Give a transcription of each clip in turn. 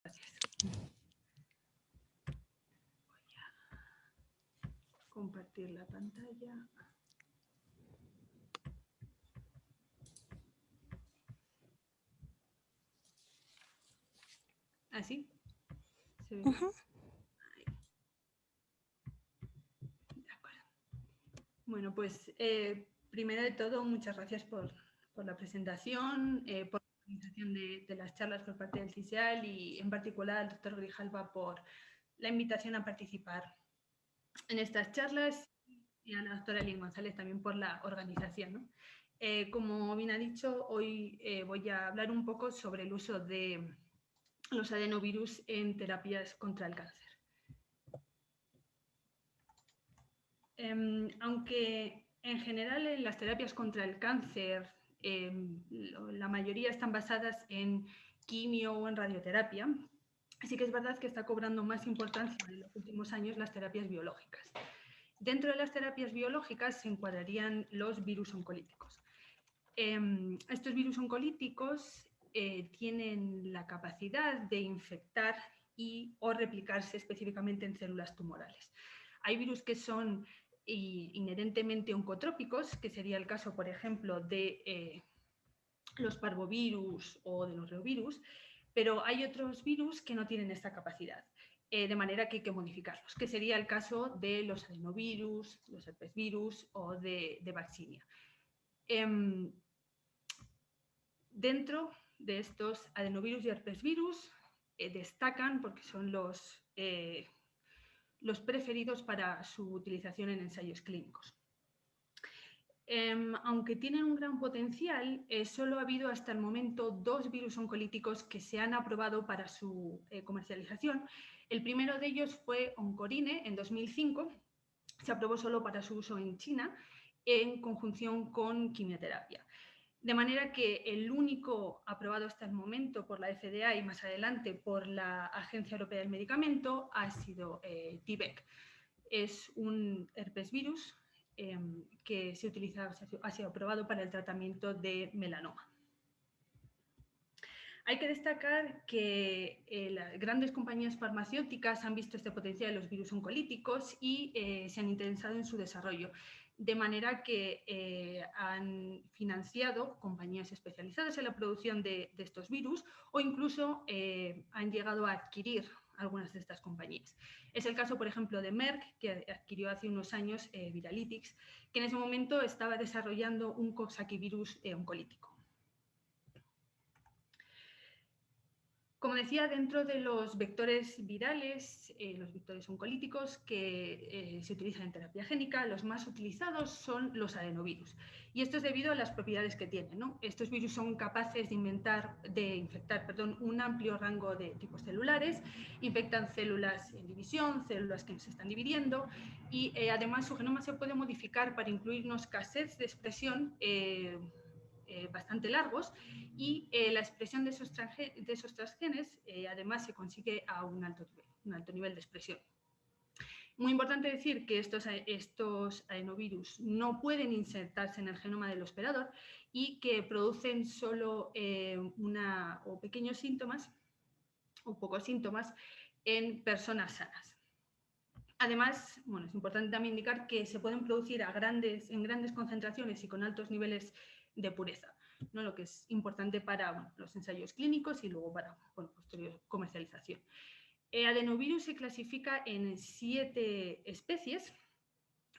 Gracias. Voy a compartir la pantalla. ¿Así? ¿Se ve? De acuerdo. Bueno, pues primero de todo, muchas gracias por la presentación, por la organización de las charlas por parte del CISEAL y en particular al doctor Grijalva por la invitación a participar en estas charlas y a la doctora Lynn González también por la organización, ¿no? Como bien ha dicho, hoy voy a hablar un poco sobre el uso de los adenovirus en terapias contra el cáncer. Aunque en general en las terapias contra el cáncer la mayoría están basadas en quimio o en radioterapia, sí que es verdad que está cobrando más importancia en los últimos años las terapias biológicas. Dentro de las terapias biológicas se encuadrarían los virus oncolíticos. Estos virus oncolíticos tienen la capacidad de infectar o replicarse específicamente en células tumorales. Hay virus que son inherentemente oncotrópicos, que sería el caso, por ejemplo, de los parvovirus o de los reovirus, pero hay otros virus que no tienen esta capacidad, de manera que hay que modificarlos, que sería el caso de los adenovirus, los herpesvirus o de Vaccinia. Dentro de estos adenovirus y herpesvirus destacan porque son los preferidos para su utilización en ensayos clínicos. Aunque tienen un gran potencial, solo ha habido hasta el momento 2 virus oncolíticos que se han aprobado para su comercialización. El primero de ellos fue Oncorine en 2005, se aprobó solo para su uso en China en conjunción con quimioterapia. De manera que el único aprobado hasta el momento por la FDA y más adelante por la Agencia Europea del Medicamento ha sido T-VEC. Es un herpesvirus que ha sido aprobado para el tratamiento de melanoma. Hay que destacar que las grandes compañías farmacéuticas han visto este potencial de los virus oncolíticos y se han interesado en su desarrollo, de manera que han financiado compañías especializadas en la producción de estos virus o incluso han llegado a adquirir algunas de estas compañías. Es el caso, por ejemplo, de Merck, que adquirió hace unos años Viralytics, que en ese momento estaba desarrollando un coxsackievirus oncolítico. Como decía, dentro de los vectores virales, los vectores oncolíticos que se utilizan en terapia génica, los más utilizados son los adenovirus. Y esto es debido a las propiedades que tienen, ¿no? Estos virus son capaces de infectar un amplio rango de tipos celulares, infectan células en división, células que se están dividiendo y además su genoma se puede modificar para incluir unos cassettes de expresión bastante largos y la expresión de esos transgenes además se consigue a un alto nivel de expresión. Muy importante decir que estos adenovirus no pueden insertarse en el genoma del hospedador y que producen solo pequeños síntomas o pocos síntomas en personas sanas. Además, bueno, es importante también indicar que se pueden producir en grandes concentraciones y con altos niveles de pureza, ¿no? Lo que es importante para los ensayos clínicos y luego para posterior comercialización. Adenovirus se clasifica en 7 especies,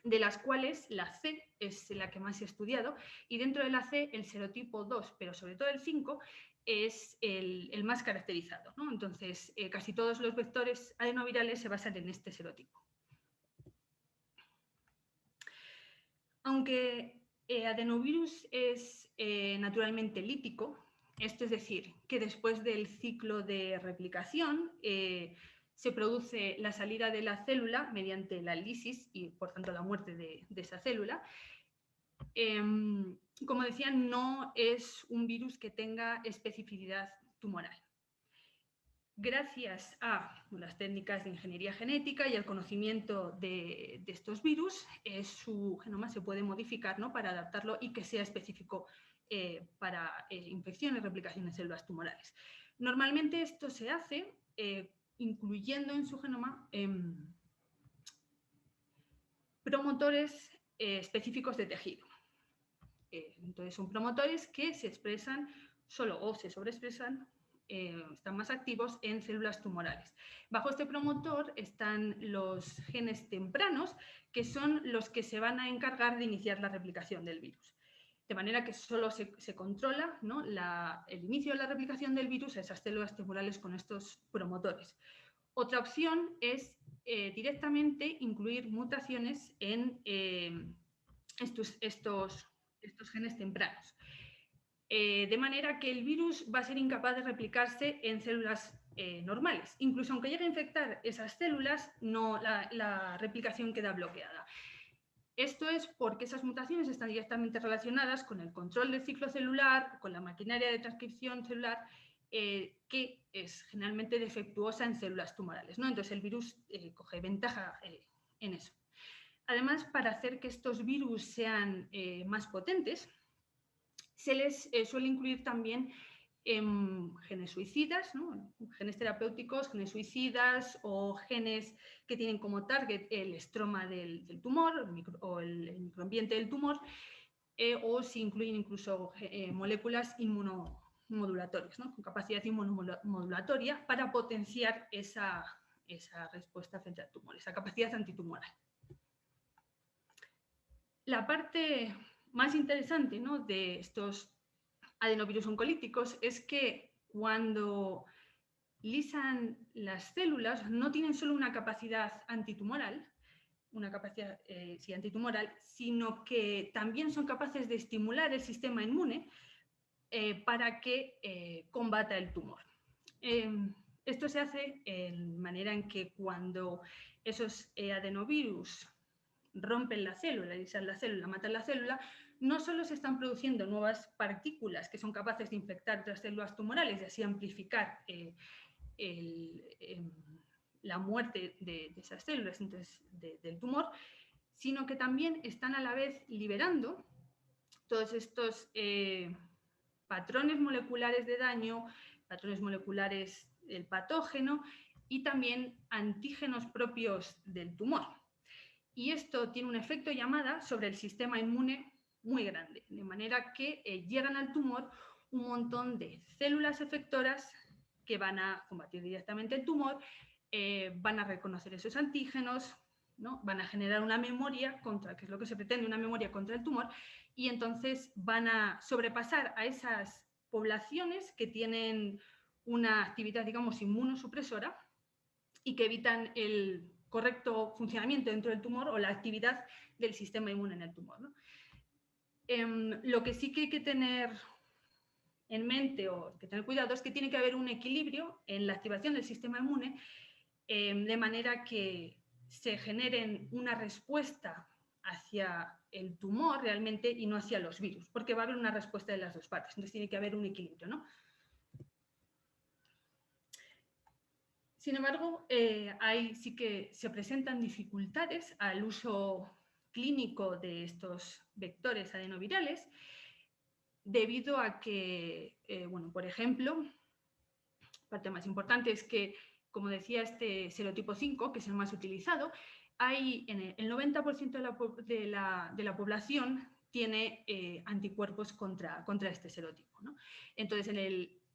de las cuales la C es la que más se ha estudiado y dentro de la C el serotipo 2, pero sobre todo el 5, es el más caracterizado, ¿no? Entonces, casi todos los vectores adenovirales se basan en este serotipo. Aunque adenovirus es naturalmente lítico, esto es decir, que después del ciclo de replicación se produce la salida de la célula mediante la lisis y por tanto la muerte de esa célula. Como decía, no es un virus que tenga especificidad tumoral. Gracias a las técnicas de ingeniería genética y al conocimiento de estos virus, su genoma se puede modificar, ¿no? Para adaptarlo y que sea específico para infección y replicación en células tumorales. Normalmente esto se hace incluyendo en su genoma promotores específicos de tejido. Entonces son promotores que se expresan solo o se sobreexpresan, están más activos en células tumorales. Bajo este promotor están los genes tempranos, que son los que se van a encargar de iniciar la replicación del virus. De manera que solo se controla, ¿no?, el inicio de la replicación del virus a esas células tumorales con estos promotores. Otra opción es directamente incluir mutaciones en estos genes tempranos. De manera que el virus va a ser incapaz de replicarse en células normales. Incluso aunque llegue a infectar esas células, la replicación queda bloqueada. Esto es porque esas mutaciones están directamente relacionadas con el control del ciclo celular, con la maquinaria de transcripción celular, que es generalmente defectuosa en células tumorales, ¿no? Entonces el virus coge ventaja en eso. Además, para hacer que estos virus sean más potentes, se les suele incluir también genes suicidas, ¿no?, genes terapéuticos, genes suicidas o genes que tienen como target el estroma del tumor o el microambiente del tumor, o se incluyen incluso moléculas inmunomodulatorias, ¿no?, con capacidad inmunomodulatoria para potenciar esa respuesta frente al tumor, esa capacidad antitumoral. La parte más interesante, ¿no?, de estos adenovirus oncolíticos es que cuando lisan las células no tienen solo una capacidad antitumoral, antitumoral, sino que también son capaces de estimular el sistema inmune para que combata el tumor. Esto se hace de manera en que cuando esos adenovirus rompen la célula, lisan la célula, matan la célula, no solo se están produciendo nuevas partículas que son capaces de infectar otras células tumorales y así amplificar la muerte de esas células, entonces, del tumor, sino que también están a la vez liberando todos estos patrones moleculares de daño, patrones moleculares del patógeno y también antígenos propios del tumor. Y esto tiene un efecto llamada sobre el sistema inmune muy grande, de manera que llegan al tumor un montón de células efectoras que van a combatir directamente el tumor, van a reconocer esos antígenos, ¿no?, van a generar una memoria contra, que es lo que se pretende, una memoria contra el tumor, y entonces van a sobrepasar a esas poblaciones que tienen una actividad, digamos, inmunosupresora y que evitan el correcto funcionamiento dentro del tumor o la actividad del sistema inmune en el tumor, ¿no? Lo que sí que hay que tener en mente o que tener cuidado es que tiene que haber un equilibrio en la activación del sistema inmune, de manera que se generen una respuesta hacia el tumor realmente y no hacia los virus, porque va a haber una respuesta de las dos partes, entonces tiene que haber un equilibrio, ¿no? Sin embargo, sí que se presentan dificultades al uso clínico de estos vectores adenovirales, debido a que, bueno, por ejemplo, parte más importante es que, como decía, este serotipo 5, que es el más utilizado, hay en el 90% de la población tiene anticuerpos contra este serotipo, ¿no? Entonces,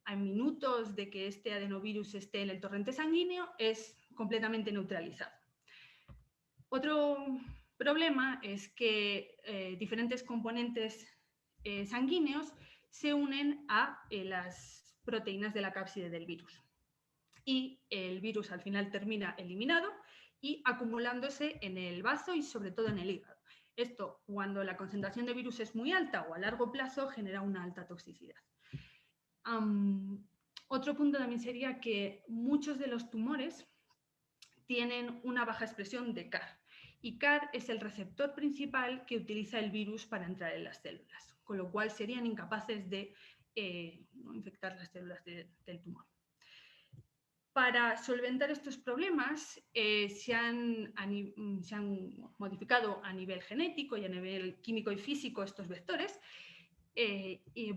a minutos de que este adenovirus esté en el torrente sanguíneo, es completamente neutralizado. Otro problema es que diferentes componentes sanguíneos se unen a las proteínas de la cápside del virus. Y el virus al final termina eliminado y acumulándose en el bazo y sobre todo en el hígado. Esto, cuando la concentración de virus es muy alta o a largo plazo, genera una alta toxicidad. Otro punto también sería que muchos de los tumores tienen una baja expresión de CAR. Y CAR es el receptor principal que utiliza el virus para entrar en las células, con lo cual serían incapaces de infectar las células del tumor. Para solventar estos problemas se han modificado a nivel genético y a nivel químico y físico estos vectores.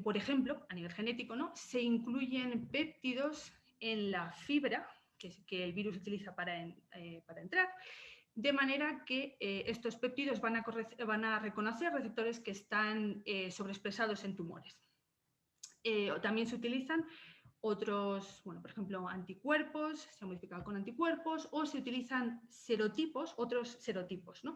Por ejemplo, a nivel genético, ¿no?, se incluyen péptidos en la fibra que el virus utiliza para entrar, de manera que estos péptidos van a reconocer receptores que están sobreexpresados en tumores. También se utilizan otros, bueno, por ejemplo, anticuerpos, se han modificado con anticuerpos, o se utilizan serotipos, otros serotipos, ¿no?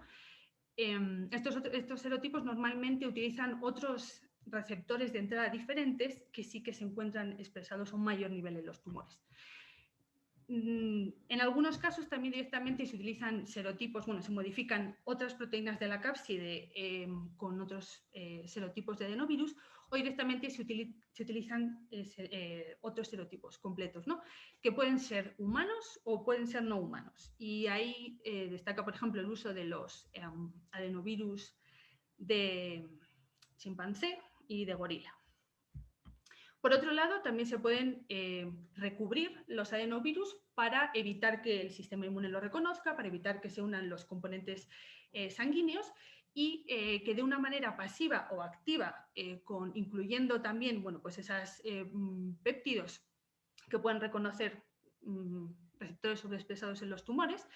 Estos serotipos normalmente utilizan otros receptores de entrada diferentes que sí que se encuentran expresados a un mayor nivel en los tumores. En algunos casos también directamente se utilizan serotipos, bueno, se modifican otras proteínas de la cápside con otros serotipos de adenovirus, o directamente se utilizan otros serotipos completos, ¿no? Que pueden ser humanos o pueden ser no humanos. Y ahí destaca, por ejemplo, el uso de los adenovirus de chimpancé y de gorila. Por otro lado, también se pueden recubrir los adenovirus para evitar que el sistema inmune lo reconozca, para evitar que se unan los componentes sanguíneos y que de una manera pasiva o activa, incluyendo también, bueno, pues esos péptidos que pueden reconocer receptores sobreexpresados en los tumores,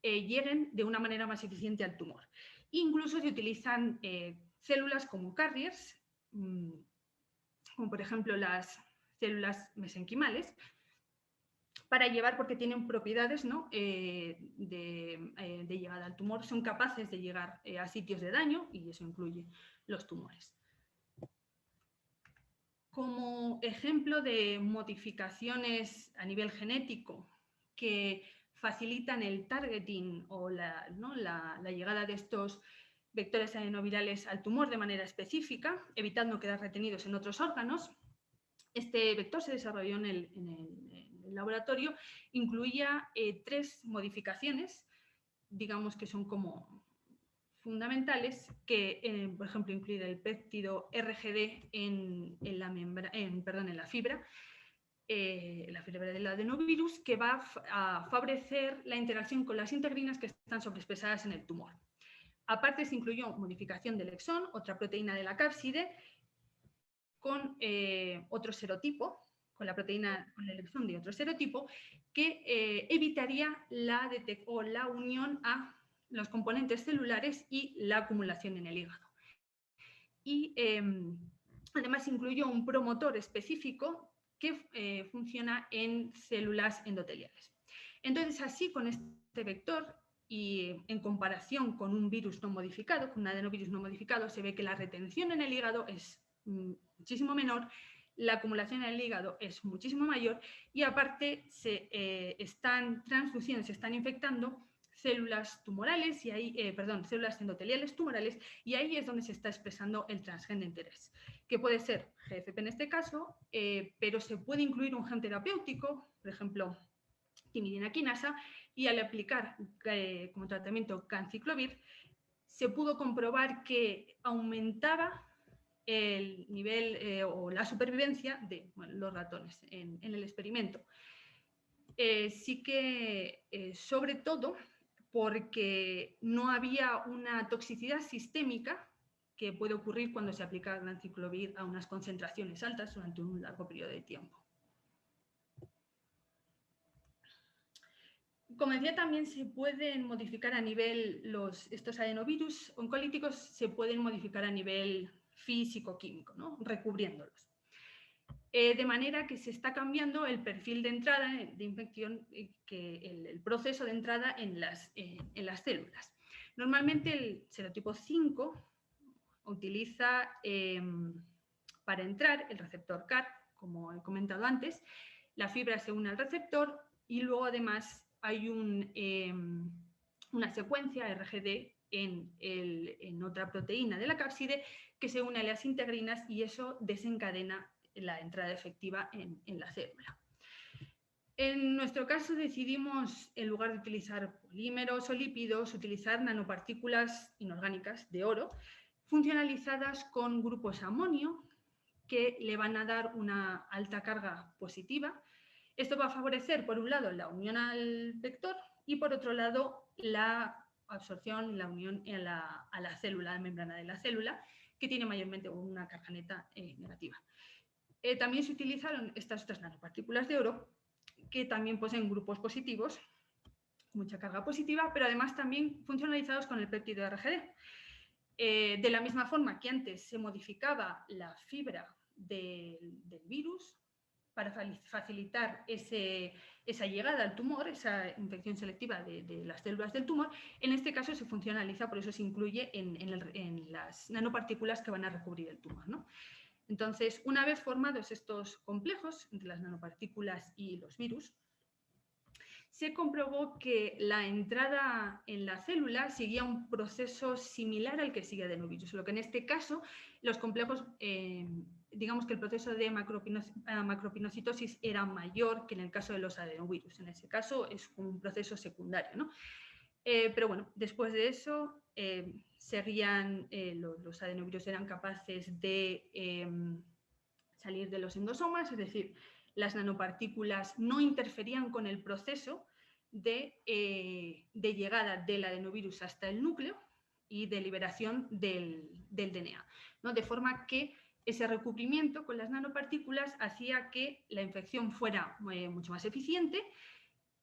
lleguen de una manera más eficiente al tumor. Incluso se utilizan células como carriers, como por ejemplo las células mesenquimales, para llevar, porque tienen propiedades, ¿no? de llegada al tumor, son capaces de llegar a sitios de daño y eso incluye los tumores. Como ejemplo de modificaciones a nivel genético que facilitan el targeting o la llegada de estos vectores adenovirales al tumor de manera específica, evitando quedar retenidos en otros órganos. Este vector se desarrolló en el laboratorio, incluía 3 modificaciones, digamos que son como fundamentales, que por ejemplo incluye el péptido RGD en la fibra del adenovirus, que va a favorecer la interacción con las integrinas que están sobreexpresadas en el tumor. Aparte, se incluyó modificación del exón, otra proteína de la cápside, con otro serotipo, con el exón de otro serotipo, que evitaría la unión a los componentes celulares y la acumulación en el hígado. Y además incluyó un promotor específico que funciona en células endoteliales. Entonces, así, con este vector, y en comparación con un virus no modificado, con un adenovirus no modificado, se ve que la retención en el hígado es muchísimo menor, la acumulación en el hígado es muchísimo mayor y aparte se están transduciendo, se están infectando células tumorales y ahí, células endoteliales tumorales, y ahí es donde se está expresando el transgen de interés, que puede ser GFP en este caso, pero se puede incluir un gen terapéutico, por ejemplo, timidina quinasa, y al aplicar como tratamiento ganciclovir, se pudo comprobar que aumentaba el nivel o la supervivencia de los ratones en el experimento. Sí que, sobre todo, porque no había una toxicidad sistémica que puede ocurrir cuando se aplica ganciclovir a unas concentraciones altas durante un largo periodo de tiempo. Como decía, también se pueden modificar a nivel, estos adenovirus oncolíticos se pueden modificar a nivel físico-químico, ¿no? Recubriéndolos. De manera que se está cambiando el perfil de entrada de infección, el proceso de entrada en las células. Normalmente el serotipo 5 utiliza para entrar el receptor CAR, como he comentado antes, la fibra se une al receptor y luego además hay una secuencia RGD en otra proteína de la cápside que se une a las integrinas y eso desencadena la entrada efectiva en la célula. En nuestro caso decidimos, en lugar de utilizar polímeros o lípidos, utilizar nanopartículas inorgánicas de oro funcionalizadas con grupos amonio que le van a dar una alta carga positiva. Esto va a favorecer, por un lado, la unión al vector y, por otro lado, la absorción, la unión a la célula, a la membrana de la célula, que tiene mayormente una carga neta negativa. También se utilizaron estas otras nanopartículas de oro que también poseen grupos positivos, mucha carga positiva, pero además también funcionalizados con el péptido RGD. De la misma forma que antes se modificaba la fibra del virus para facilitar esa llegada al tumor, esa infección selectiva de las células del tumor, en este caso se funcionaliza, por eso se incluye en las nanopartículas que van a recubrir el tumor, ¿no? Entonces, una vez formados estos complejos entre las nanopartículas y los virus, se comprobó que la entrada en la célula seguía un proceso similar al que sigue adenovirus, solo que en este caso los complejos, digamos que el proceso de macropinocitosis era mayor que en el caso de los adenovirus. En ese caso es un proceso secundario, ¿no? Pero bueno, después de eso seguían, los adenovirus eran capaces de salir de los endosomas, es decir, las nanopartículas no interferían con el proceso de llegada del adenovirus hasta el núcleo y de liberación del DNA, ¿no? De forma que ese recubrimiento con las nanopartículas hacía que la infección fuera mucho más eficiente,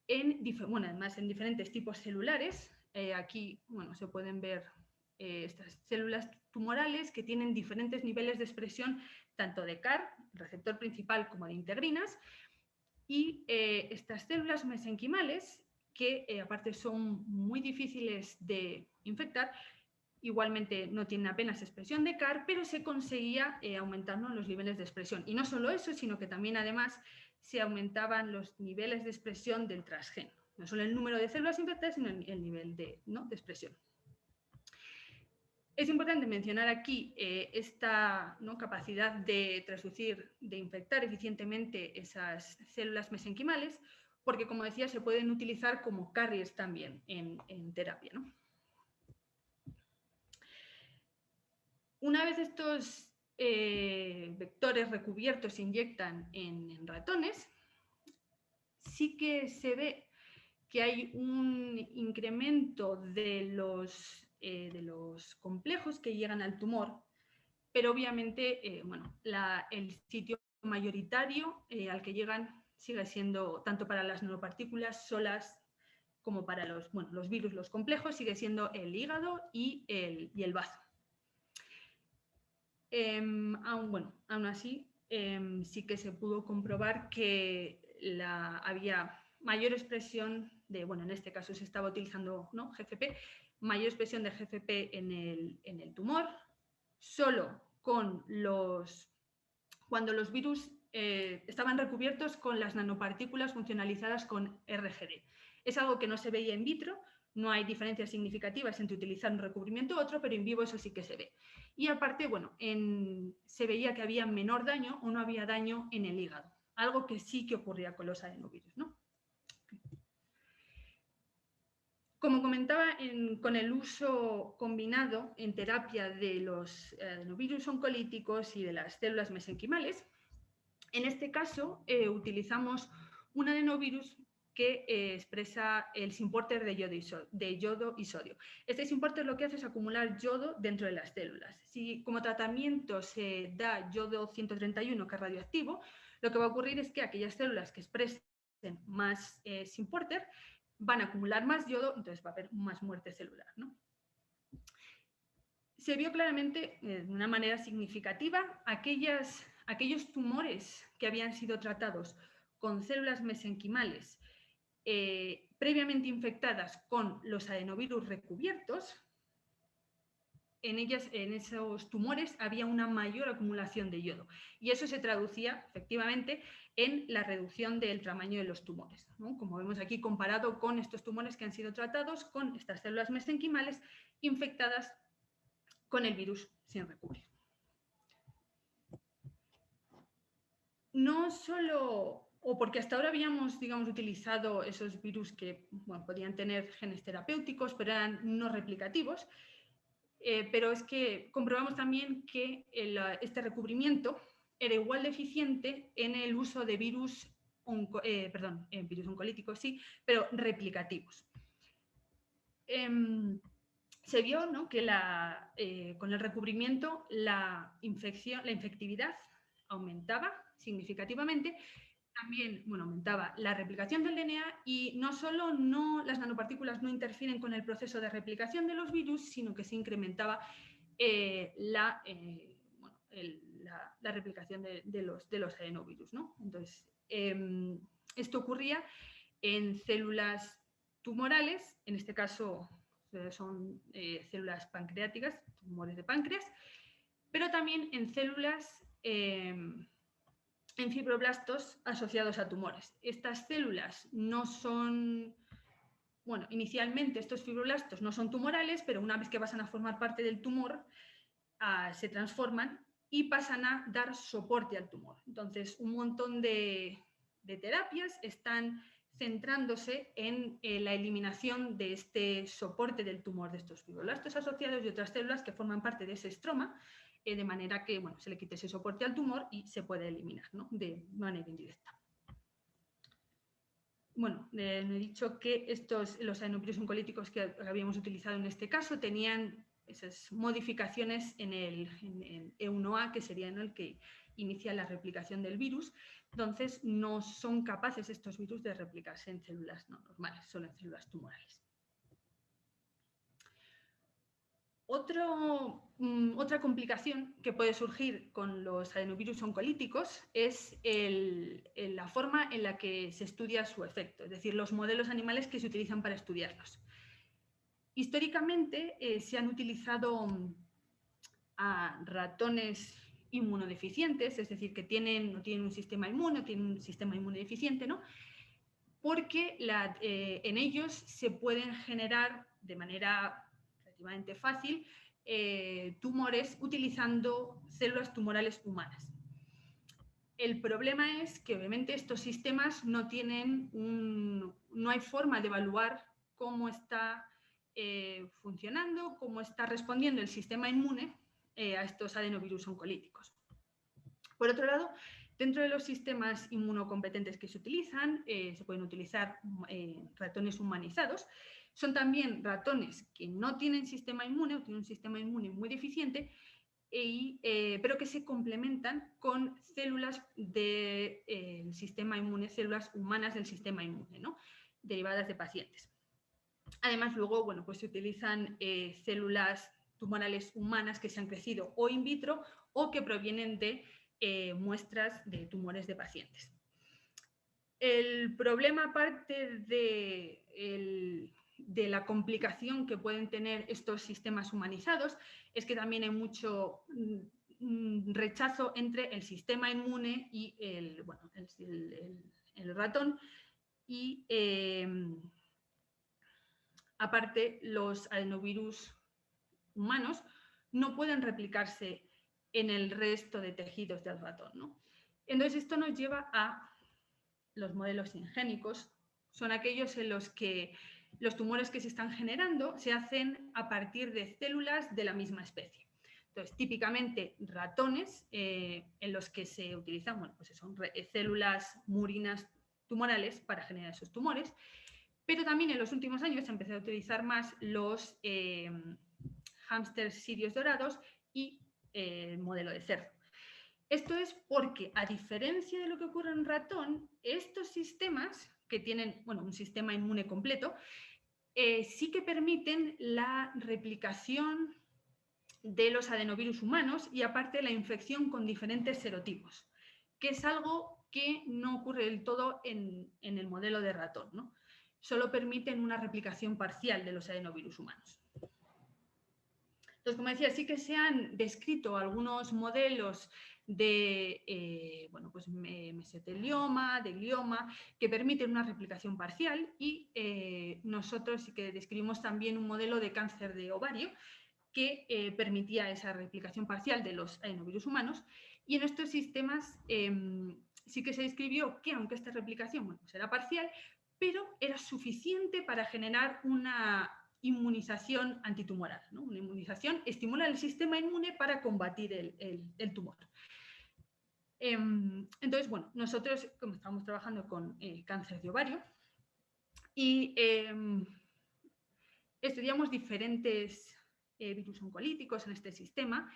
además en diferentes tipos celulares. Aquí se pueden ver estas células tumorales que tienen diferentes niveles de expresión tanto de CAR, receptor principal, como de integrinas, y estas células mesenquimales, que aparte son muy difíciles de infectar, igualmente no tienen apenas expresión de CAR, pero se conseguía aumentando los niveles de expresión. Y no solo eso, sino que también además se aumentaban los niveles de expresión del transgeno. No solo el número de células infectadas, sino el nivel de expresión. Es importante mencionar aquí esta capacidad de transducir, de infectar eficientemente esas células mesenquimales, porque, como decía, se pueden utilizar como carriers también en terapia, ¿no? Una vez estos vectores recubiertos se inyectan en ratones, sí que se ve que hay un incremento de los complejos que llegan al tumor, pero obviamente el sitio mayoritario al que llegan sigue siendo, tanto para las nanopartículas solas como para los virus, los complejos, sigue siendo el hígado y el bazo. Aún así, sí que se pudo comprobar que había mayor expresión de, en este caso se estaba utilizando GFP, mayor expresión de GFP en el tumor, solo cuando los virus estaban recubiertos con las nanopartículas funcionalizadas con RGD. Es algo que no se veía in vitro, no hay diferencias significativas entre utilizar un recubrimiento u otro, pero en vivo eso sí que se ve. Y aparte, se veía que había menor daño o no había daño en el hígado, algo que sí que ocurría con los adenovirus, ¿no? Como comentaba, con el uso combinado en terapia de los adenovirus oncolíticos y de las células mesenquimales, en este caso utilizamos un adenovirus que expresa el symporter de yodo y sodio. Este symporter lo que hace es acumular yodo dentro de las células. Si como tratamiento se da yodo 131, que es radioactivo, lo que va a ocurrir es que aquellas células que expresen más symporter van a acumular más yodo, entonces va a haber más muerte celular, ¿no? Se vio claramente, de una manera significativa, aquellos tumores que habían sido tratados con células mesenquimales previamente infectadas con los adenovirus recubiertos. En esos tumores había una mayor acumulación de yodo, y eso se traducía efectivamente en la reducción del tamaño de los tumores, ¿no? Como vemos aquí, comparado con estos tumores que han sido tratados con estas células mesenquimales infectadas con el virus sin recubrir. No solo, o porque hasta ahora habíamos, utilizado esos virus que podían tener genes terapéuticos, pero eran no replicativos, pero es que comprobamos también que este recubrimiento era igual de eficiente en el uso de virus oncolíticos, sí, pero replicativos. Se vio, ¿no?, que con el recubrimiento la infectividad aumentaba significativamente, también, bueno, aumentaba la replicación del DNA y no solo las nanopartículas no interfieren con el proceso de replicación de los virus, sino que se incrementaba la replicación de los adenovirus, ¿no? Entonces, esto ocurría en células tumorales, en este caso son células pancreáticas, tumores de páncreas, pero también en células en fibroblastos asociados a tumores. Estas células no son, bueno, inicialmente estos fibroblastos no son tumorales, pero una vez que pasan a formar parte del tumor, se transforman y pasan a dar soporte al tumor. Entonces, un montón de terapias están centrándose en la eliminación de este soporte del tumor, de estos fibroblastos asociados y otras células que forman parte de ese estroma, de manera que bueno, se le quite ese soporte al tumor y se puede eliminar, ¿no? De manera indirecta. Bueno, no he dicho que los adenovirus oncolíticos que habíamos utilizado en este caso tenían esas modificaciones en E1A, que sería el que inicia la replicación del virus. Entonces, no son capaces estos virus de replicarse en células no normales, solo en células tumorales. Otra complicación que puede surgir con los adenovirus oncolíticos es la forma en la que se estudia su efecto, es decir, los modelos animales que se utilizan para estudiarlos. Históricamente se han utilizado a ratones inmunodeficientes, es decir, que no tienen un sistema inmune, tienen un sistema inmune deficiente, ¿no? Porque en ellos se pueden generar de manera relativamente fácil tumores utilizando células tumorales humanas. El problema es que obviamente estos sistemas no hay forma de evaluar cómo está funcionando, cómo está respondiendo el sistema inmune a estos adenovirus oncolíticos. Por otro lado, dentro de los sistemas inmunocompetentes que se utilizan, se pueden utilizar ratones humanizados. Son también ratones que no tienen sistema inmune o tienen un sistema inmune muy deficiente, pero que se complementan con células del sistema inmune, células humanas del sistema inmune, ¿no? Derivadas de pacientes. Además, luego, bueno, pues se utilizan células tumorales humanas que se han crecido o in vitro o que provienen de muestras de tumores de pacientes. El problema, aparte de la complicación que pueden tener estos sistemas humanizados, es que también hay mucho rechazo entre el sistema inmune y el ratón. Y aparte, los adenovirus humanos no pueden replicarse en el resto de tejidos del ratón, ¿no? Entonces, esto nos lleva a los modelos ingénicos. Son aquellos en los que los tumores que se están generando se hacen a partir de células de la misma especie. Entonces, típicamente ratones en los que se utilizan, bueno, pues son células murinas tumorales para generar esos tumores, pero también en los últimos años se empezó a utilizar más los hámsters sirios dorados y el modelo de cerdo. Esto es porque, a diferencia de lo que ocurre en un ratón, estos sistemas, que tienen un sistema inmune completo, sí que permiten la replicación de los adenovirus humanos y aparte la infección con diferentes serotipos, que es algo que no ocurre del todo en el modelo de ratón, ¿no? Solo permiten una replicación parcial de los adenovirus humanos. Entonces, como decía, sí que se han descrito algunos modelos de mesotelioma, de glioma, que permiten una replicación parcial y nosotros sí que describimos también un modelo de cáncer de ovario que permitía esa replicación parcial de los adenovirus humanos, y en estos sistemas sí que se describió que aunque esta replicación pues era parcial, pero era suficiente para generar una inmunización antitumoral, ¿no? Una inmunización estimula el sistema inmune para combatir el tumor. Entonces, bueno, nosotros como estamos trabajando con cáncer de ovario y estudiamos diferentes virus oncolíticos en este sistema,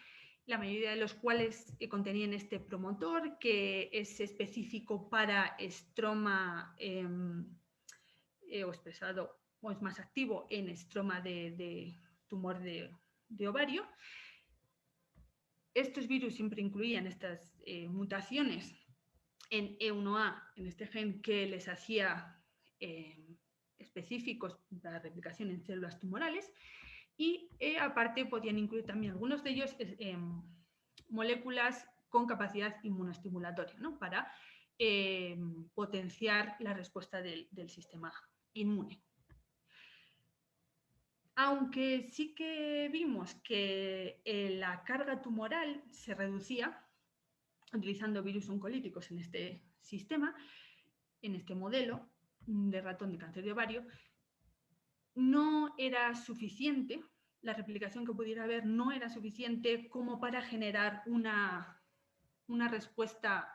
la mayoría de los cuales contenían este promotor, que es específico para estroma o expresado, o es más activo en estroma de tumor de ovario. Estos virus siempre incluían estas mutaciones en E1A, en este gen que les hacía específicos para replicación en células tumorales, y aparte podían incluir también algunos de ellos moléculas con capacidad inmunoestimulatoria, ¿no? Para potenciar la respuesta del sistema inmune. Aunque sí que vimos que la carga tumoral se reducía utilizando virus oncolíticos en este sistema, en este modelo de ratón de cáncer de ovario, no era suficiente, la replicación que pudiera haber no era suficiente como para generar una respuesta,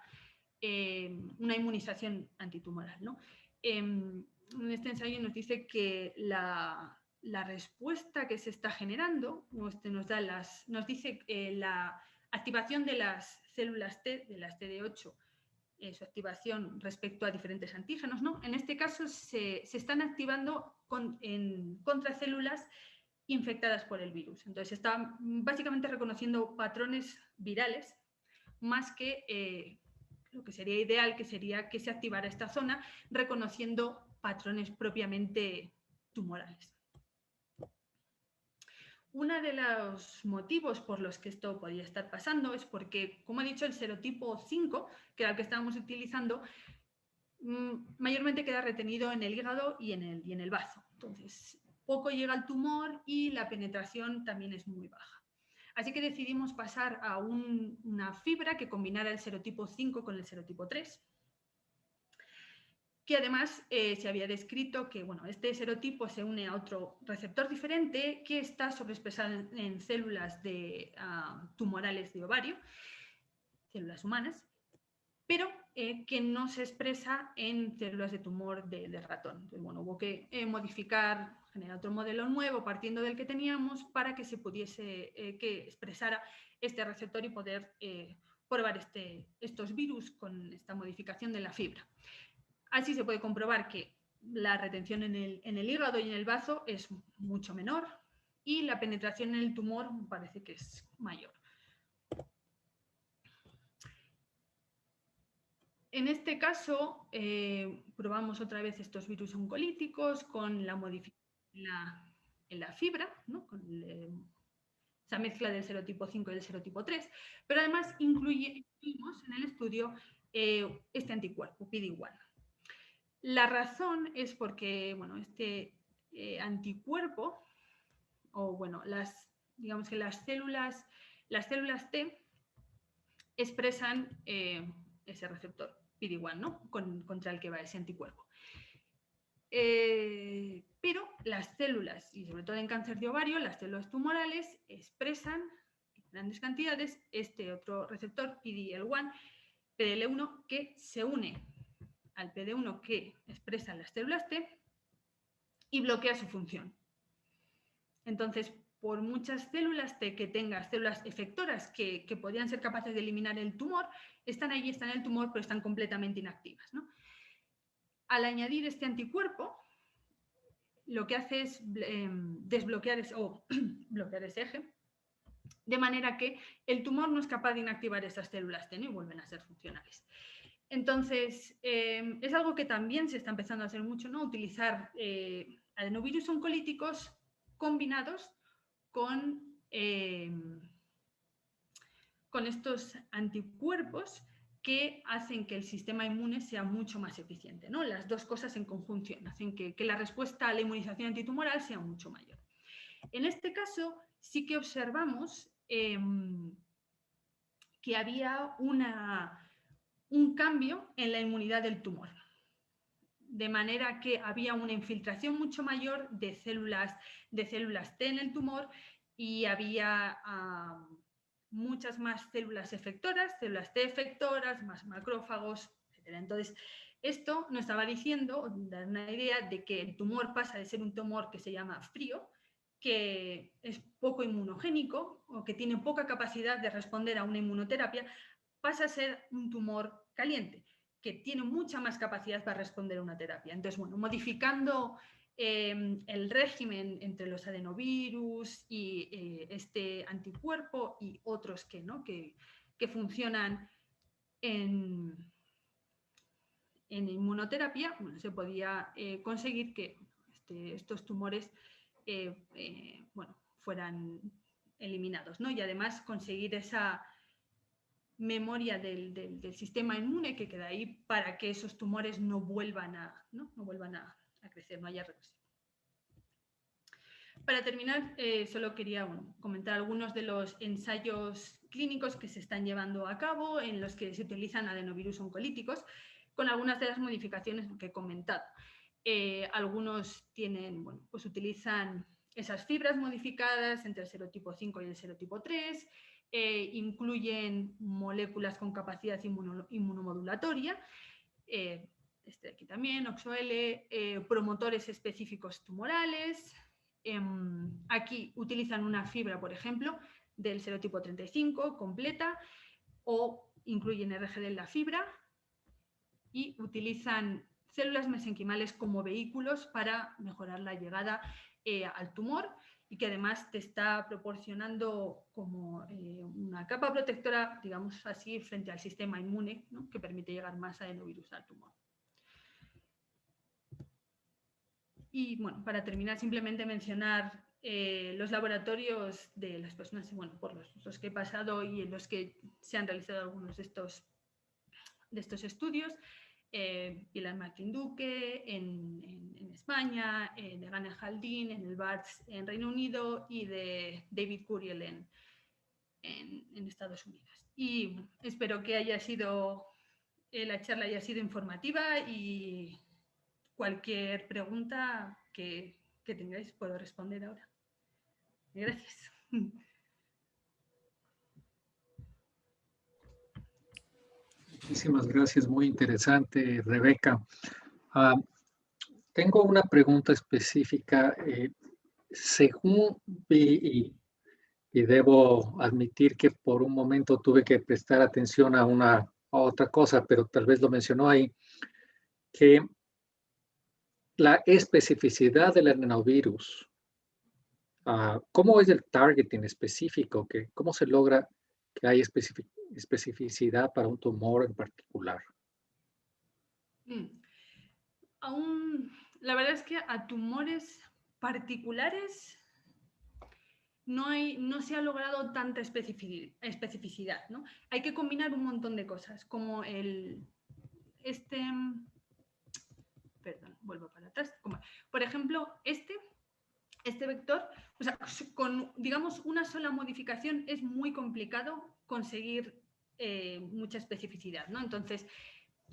una inmunización antitumoral, ¿no? En este ensayo nos dice que la respuesta que se está generando nos dice la activación de las células T, de las CD8, su activación respecto a diferentes antígenos, ¿no? En este caso se están activando contra células infectadas por el virus. Entonces está básicamente reconociendo patrones virales más que lo que sería ideal, que sería que se activara esta zona reconociendo patrones propiamente tumorales. Uno de los motivos por los que esto podía estar pasando es porque, como he dicho, el serotipo 5, que era el que estábamos utilizando, mayormente queda retenido en el hígado y en el bazo. Entonces, poco llega al tumor y la penetración también es muy baja. Así que decidimos pasar a una fibra que combinara el serotipo 5 con el serotipo 3, que además se había descrito que este serotipo se une a otro receptor diferente que está sobreexpresado en células tumorales de ovario, células humanas, pero que no se expresa en células de tumor de ratón. Entonces, hubo que modificar, generar otro modelo nuevo partiendo del que teníamos para que se pudiese, que expresara este receptor y poder probar estos virus con esta modificación de la fibra. Así se puede comprobar que la retención en el hígado y en el bazo es mucho menor y la penetración en el tumor parece que es mayor. En este caso, probamos otra vez estos virus oncolíticos con la modificación en la fibra, ¿no? Con esa mezcla del serotipo 5 y del serotipo 3, pero además incluimos en el estudio este anticuerpo, PD-1. La razón es porque, este anticuerpo, digamos que las células T expresan ese receptor PD-1, ¿no? Contra el que va ese anticuerpo. Pero las células, y sobre todo en cáncer de ovario, las células tumorales expresan en grandes cantidades este otro receptor PD-L1, PDL1, que se une al PD1 que expresan las células T y bloquea su función. Entonces, por muchas células T que tengas, células efectoras que podrían ser capaces de eliminar el tumor, están allí, están en el tumor, pero están completamente inactivas, ¿no? Al añadir este anticuerpo, lo que hace es desbloquear bloquear ese eje, de manera que el tumor no es capaz de inactivar esas células T, ¿no? Y vuelven a ser funcionales. Entonces, es algo que también se está empezando a hacer mucho, ¿no? Utilizar adenovirus oncolíticos combinados con estos anticuerpos que hacen que el sistema inmune sea mucho más eficiente, ¿no? Las dos cosas en conjunción hacen que la respuesta a la inmunización antitumoral sea mucho mayor. En este caso, sí que observamos que había un cambio en la inmunidad del tumor, de manera que había una infiltración mucho mayor de células T en el tumor y había muchas más células efectoras, células T efectoras, más macrófagos, etc. Entonces, esto nos estaba diciendo, dar una idea de que el tumor pasa de ser un tumor que se llama frío, que es poco inmunogénico o que tiene poca capacidad de responder a una inmunoterapia, pasa a ser un tumor caliente, que tiene mucha más capacidad para responder a una terapia. Entonces, bueno, modificando el régimen entre los adenovirus y este anticuerpo y otros que, ¿no? que funcionan en inmunoterapia, bueno, se podía conseguir que estos tumores bueno, fueran eliminados, ¿no? Y además conseguir esa memoria del sistema inmune que queda ahí para que esos tumores no vuelvan no vuelvan a crecer, no haya reversión. Para terminar, solo quería comentar algunos de los ensayos clínicos que se están llevando a cabo en los que se utilizan adenovirus oncolíticos con algunas de las modificaciones que he comentado. Algunos tienen, bueno, pues utilizan esas fibras modificadas entre el serotipo 5 y el serotipo 3, incluyen moléculas con capacidad inmunomodulatoria, este de aquí también, OXOL, promotores específicos tumorales. Aquí utilizan una fibra, por ejemplo, del serotipo 35 completa, o incluyen RGD en la fibra y utilizan células mesenquimales como vehículos para mejorar la llegada al tumor y que además te está proporcionando como una capa protectora, digamos así, frente al sistema inmune, ¿no? Que permite llegar más adenovirus al tumor. Y bueno, para terminar, simplemente mencionar los laboratorios de las personas, bueno, por los que he pasado y en los que se han realizado algunos de estos estudios. Pilar Martín Duque en España, de Gane Haldin en el Barts en Reino Unido y de David Curiel en Estados Unidos. Y espero que haya sido, la charla haya sido informativa y cualquier pregunta que tengáis puedo responder ahora. Gracias. Muchísimas gracias, muy interesante, Rebeca. Tengo una pregunta específica. Según vi, y debo admitir que por un momento tuve que prestar atención a otra cosa, pero tal vez lo mencionó ahí, que la especificidad del adenovirus, ¿cómo es el targeting específico? ¿Cómo se logra que haya especificidad para un tumor en particular? Aún, la verdad es que a tumores particulares no se ha logrado tanta especificidad, ¿no? Hay que combinar un montón de cosas, como perdón, vuelvo para atrás. Por ejemplo, este vector, o sea, con, digamos, una sola modificación es muy complicado conseguir mucha especificidad, ¿no? Entonces,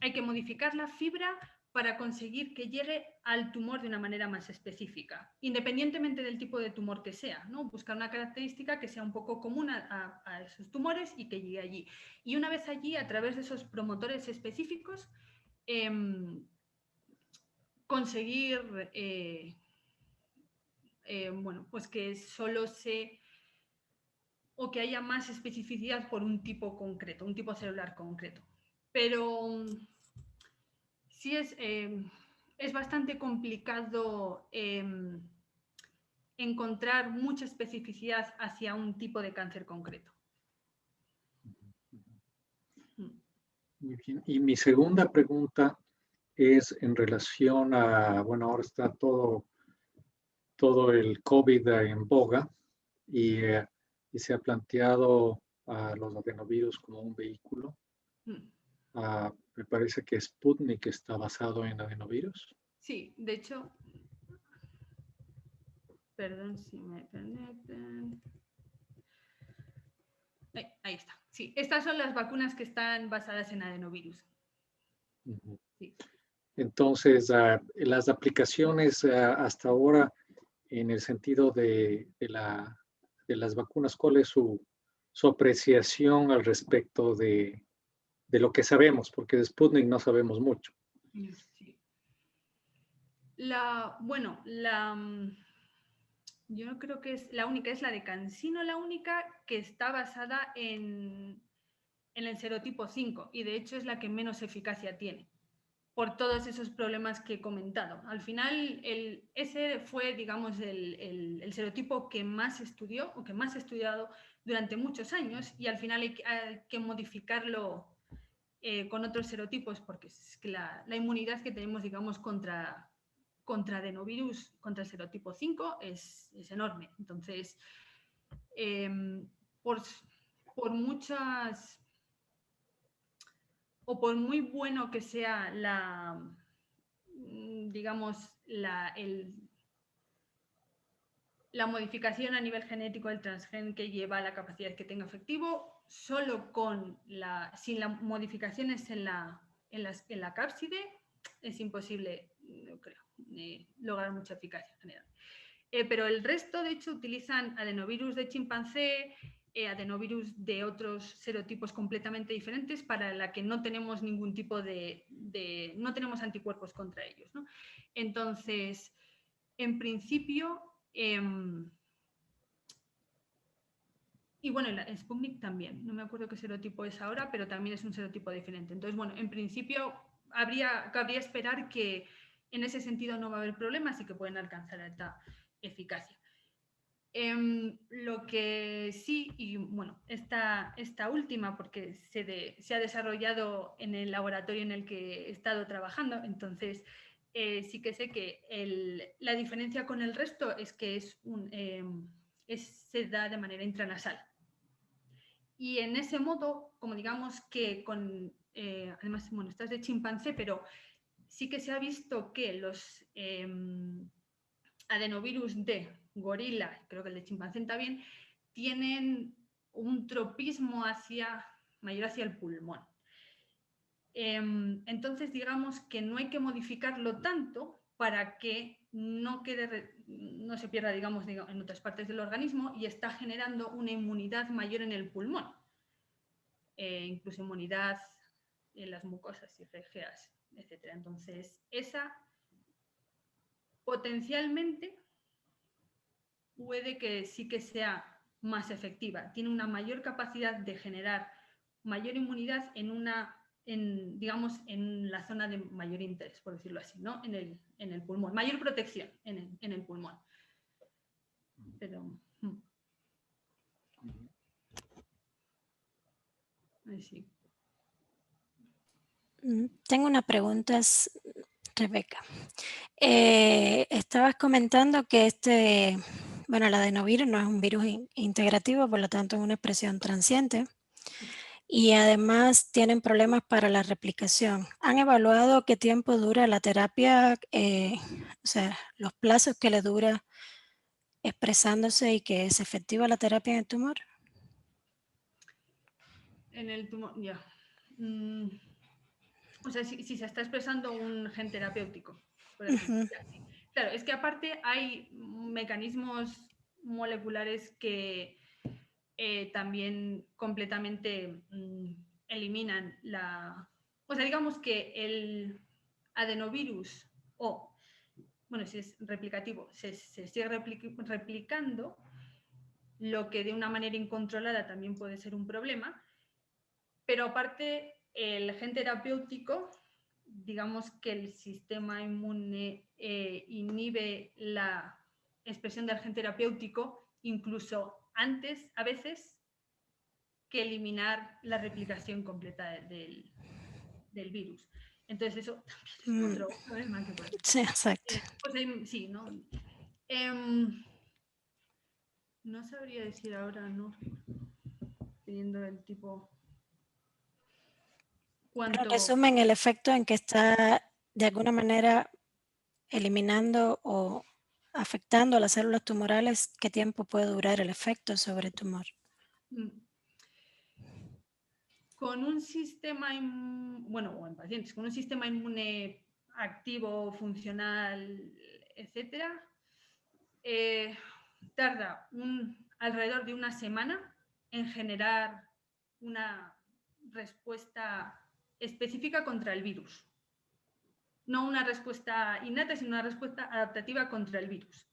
hay que modificar la fibra para conseguir que llegue al tumor de una manera más específica, independientemente del tipo de tumor que sea, ¿no? Buscar una característica que sea un poco común a esos tumores y que llegue allí. Y una vez allí, a través de esos promotores específicos, conseguir, bueno, pues que solo o que haya más especificidad por un tipo concreto, un tipo celular concreto. Pero sí es bastante complicado encontrar mucha especificidad hacia un tipo de cáncer concreto. Muy bien. Y mi segunda pregunta es en relación a, bueno, ahora está todo el COVID en boga y se ha planteado a los adenovirus como un vehículo. Me parece que Sputnik está basado en adenovirus. Sí, de hecho, perdón si me permiten. Ahí está. Sí, estas son las vacunas que están basadas en adenovirus. Sí. Entonces, las aplicaciones hasta ahora, en el sentido de las vacunas, ¿cuál es su apreciación al respecto de lo que sabemos? Porque de Sputnik no sabemos mucho. Sí. Bueno, Yo no creo que es la única, es la de CanSino la única que está basada en el serotipo 5 y de hecho es la que menos eficacia tiene por todos esos problemas que he comentado. Al final, ese fue, digamos, el serotipo que más estudió o que más he estudiado durante muchos años y al final hay que modificarlo con otros serotipos porque es que la inmunidad que tenemos, digamos, contra adenovirus, contra el serotipo 5 es enorme. Entonces, por, por muchas o por muy bueno que sea digamos, la modificación a nivel genético del transgen que lleva a la capacidad que tenga efectivo, solo sin las modificaciones en la cápside es imposible, no creo, lograr mucha eficacia general. Pero el resto, de hecho, utilizan adenovirus de chimpancé, adenovirus de otros serotipos completamente diferentes para la que no tenemos ningún tipo no tenemos anticuerpos contra ellos, ¿no? Entonces, en principio, y bueno, el Sputnik también, no me acuerdo qué serotipo es ahora, pero también es un serotipo diferente. Entonces, bueno, en principio cabría esperar que en ese sentido no va a haber problemas y que pueden alcanzar alta eficacia. Lo que sí, y bueno, esta última, porque se ha desarrollado en el laboratorio en el que he estado trabajando, entonces sí que sé que la diferencia con el resto es que se da de manera intranasal. Y en ese modo, como digamos que además, bueno, esta es de chimpancé, pero sí que se ha visto que los adenovirus de gorila, creo que el de chimpancé también, tienen un tropismo mayor hacia el pulmón. Entonces, digamos que no hay que modificarlo tanto para que no se pierda, digamos, en otras partes del organismo y está generando una inmunidad mayor en el pulmón. Incluso inmunidad en las mucosas y regeas, etc. Entonces, esa potencialmente puede que sí que sea más efectiva. Tiene una mayor capacidad de generar mayor inmunidad digamos, en la zona de mayor interés, por decirlo así, ¿no? En el pulmón. Mayor protección en el pulmón. Pero... sí. Tengo una pregunta, Rebeca. Estabas comentando que el adenovirus no es un virus integrativo, por lo tanto es una expresión transiente y además tienen problemas para la replicación. ¿Han evaluado qué tiempo dura la terapia, o sea, los plazos que le dura expresándose y que es efectiva la terapia en el tumor? En el tumor, ya. O sea, si se está expresando un gen terapéutico, por ejemplo. Claro, es que aparte hay mecanismos moleculares que también completamente eliminan O sea, digamos que el adenovirus bueno, si es replicativo, se sigue replicando, lo que de una manera incontrolada también puede ser un problema, pero aparte el gen terapéutico, digamos que el sistema inmune inhibe la expresión del gen terapéutico incluso antes, a veces, que eliminar la replicación completa del virus. Entonces eso también es otro problema que puede. Sí, exacto. Pues sí, ¿no? No sabría decir ahora, ¿no? Teniendo el tipo... En resumen, el efecto en que está de alguna manera eliminando o afectando a las células tumorales, ¿qué tiempo puede durar el efecto sobre el tumor? Con un sistema, o en pacientes, con un sistema inmune activo, funcional, etcétera, tarda alrededor de una semana en generar una respuesta específica contra el virus. No una respuesta innata, sino una respuesta adaptativa contra el virus.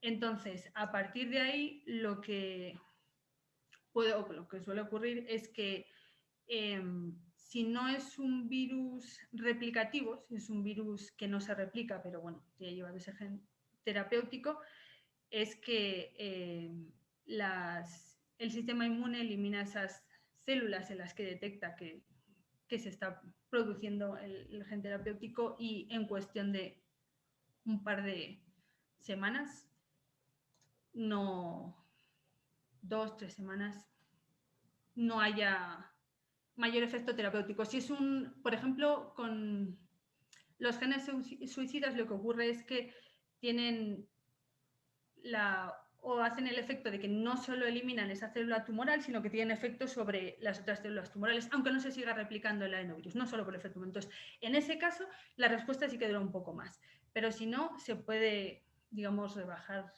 Entonces, a partir de ahí, lo que suele ocurrir es que si no es un virus replicativo, si es un virus que no se replica, pero bueno, ya lleva ese gen terapéutico, es que el sistema inmune elimina esas células en las que detecta que se está produciendo el gen terapéutico, y en cuestión de un par de semanas, no, 2, 3 semanas, no haya mayor efecto terapéutico. Si es por ejemplo, con los genes suicidas, lo que ocurre es que tienen o hacen el efecto de que no solo eliminan esa célula tumoral, sino que tienen efecto sobre las otras células tumorales, aunque no se siga replicando el adenovirus, no solo por el efecto. Entonces, en ese caso, la respuesta sí que dura un poco más, pero si no, se puede, digamos, rebajar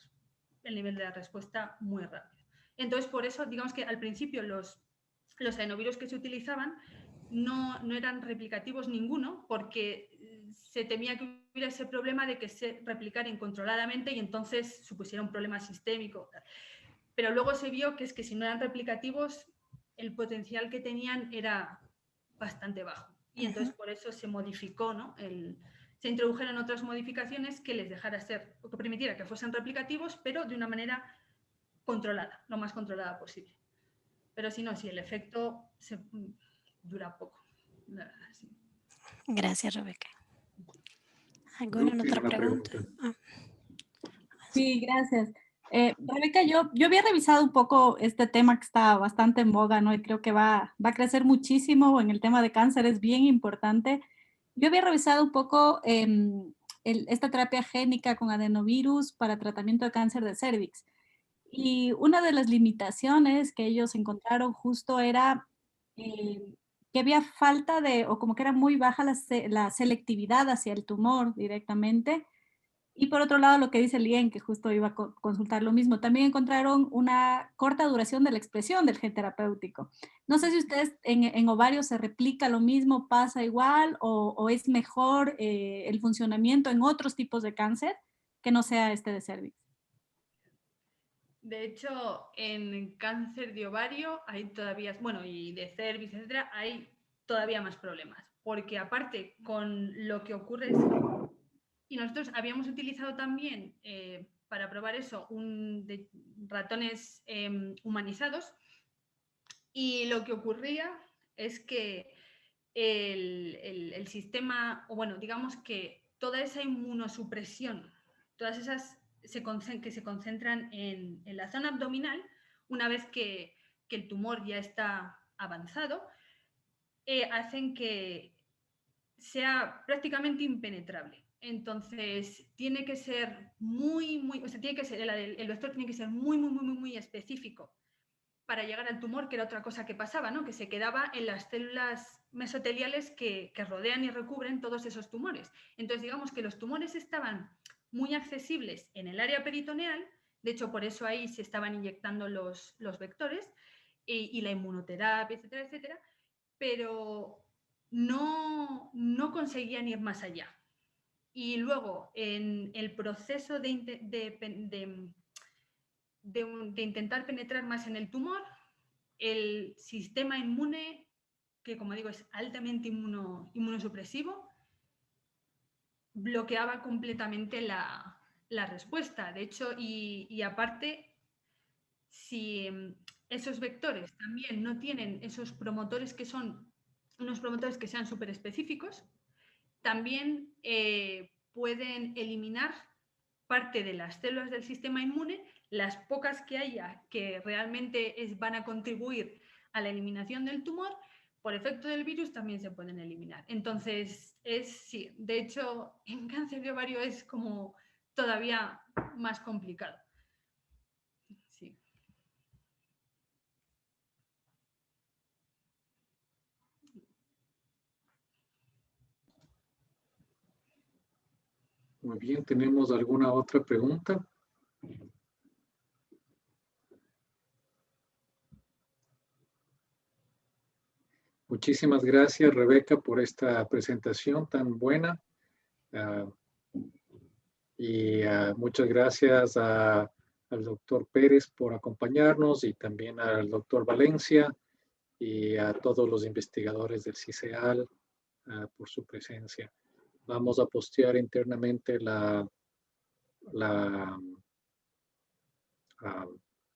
el nivel de la respuesta muy rápido. Entonces, por eso, digamos que al principio los adenovirus que se utilizaban no eran replicativos ninguno, porque se temía que hubiera ese problema de que se replicara incontroladamente y entonces supusiera un problema sistémico. Pero luego se vio que es que si no eran replicativos, el potencial que tenían era bastante bajo. Y entonces por eso se modificó, ¿no? Se introdujeron otras modificaciones que les dejara ser, o que permitiera que fuesen replicativos, pero de una manera controlada, lo más controlada posible. Pero si no, si el efecto dura poco, la verdad, sí. Gracias, Rebeca. ¿Alguna otra pregunta? Sí, gracias. Rebeca, yo había revisado un poco este tema que está bastante en boga, ¿no? Y creo que va a crecer muchísimo en el tema de cáncer, es bien importante. Yo había revisado un poco esta terapia génica con adenovirus para tratamiento de cáncer de cervix. Y una de las limitaciones que ellos encontraron justo era que había falta o como que era muy baja la selectividad hacia el tumor directamente. Y por otro lado, lo que dice Lien, que justo iba a consultar lo mismo, también encontraron una corta duración de la expresión del gen terapéutico. No sé si ustedes en ovario se replica lo mismo, pasa igual, o es mejor el funcionamiento en otros tipos de cáncer que no sea este de cervix. De hecho, en cáncer de ovario hay todavía, bueno, y de cervix, etcétera, hay todavía más problemas, porque aparte con lo que ocurre es, y nosotros habíamos utilizado también para probar eso de ratones humanizados, y lo que ocurría es que el sistema, o bueno, digamos que toda esa inmunosupresión, todas esas que se concentran en la zona abdominal, una vez que el tumor ya está avanzado, hacen que sea prácticamente impenetrable. Entonces, tiene que ser o sea, tiene que ser, el vector tiene que ser muy específico para llegar al tumor, que era otra cosa que pasaba, ¿no? Que se quedaba en las células mesoteliales que rodean y recubren todos esos tumores. Entonces, digamos que los tumores estaban muy accesibles en el área peritoneal, de hecho, por eso ahí se estaban inyectando los vectores y la inmunoterapia, etcétera, etcétera, pero no conseguían ir más allá. Y luego, en el proceso de intentar penetrar más en el tumor, el sistema inmune, que como digo es altamente inmunosupresivo, bloqueaba completamente la respuesta. De hecho, y aparte, si esos vectores también no tienen esos promotores que son unos promotores que sean súper específicos, también pueden eliminar parte de las células del sistema inmune, las pocas que haya que realmente van a contribuir a la eliminación del tumor, por efecto del virus también se pueden eliminar. Entonces, sí, de hecho, en cáncer de ovario es como todavía más complicado. Sí. Muy bien, ¿tenemos alguna otra pregunta? Muchísimas gracias, Rebeca, por esta presentación tan buena. Y muchas gracias al doctor Pérez por acompañarnos y también al doctor Valencia y a todos los investigadores del CICEAL por su presencia. Vamos a postear internamente la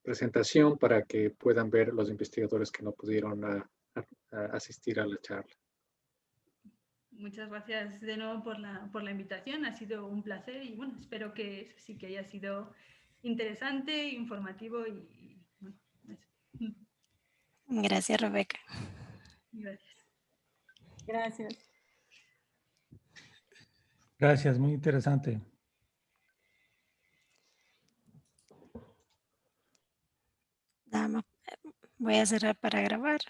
presentación para que puedan ver los investigadores que no pudieron asistir a la charla. Muchas gracias de nuevo por la invitación. Ha sido un placer y bueno, espero que sí que haya sido interesante, informativo y bueno, eso. Gracias, Rebeca. Gracias. Gracias. Gracias, muy interesante. Voy a cerrar para grabar.